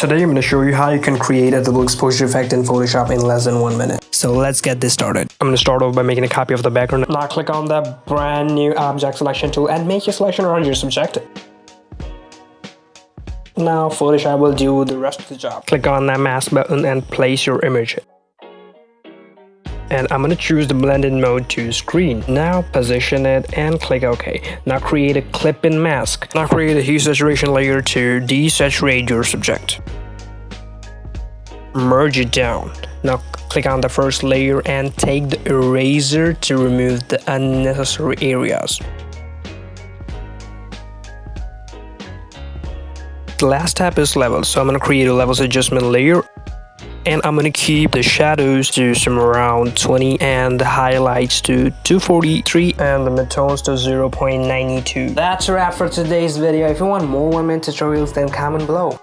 Today I'm going to show you how you can create a double exposure effect in Photoshop in less than 1 minute. So let's get this started. I'm going to start off by making a copy of the background. Now click on the brand new object selection tool and make your selection around your subject. Now Photoshop will do the rest of the job. Click on that mask button and place your image. And I'm going to choose the blended mode to screen. Now position it and click OK. Now create a clip in mask. Now create a hue saturation layer to desaturate your subject. Merge it down. Now click on the first layer and take the eraser to remove the unnecessary areas. The last step is levels, so I'm going to create a levels adjustment layer. And I'm going to keep the shadows to somewhere around 20 and the highlights to 243 and the midtones to 0.92. That's a wrap for today's video. If you want more 1-minute tutorials, then comment below.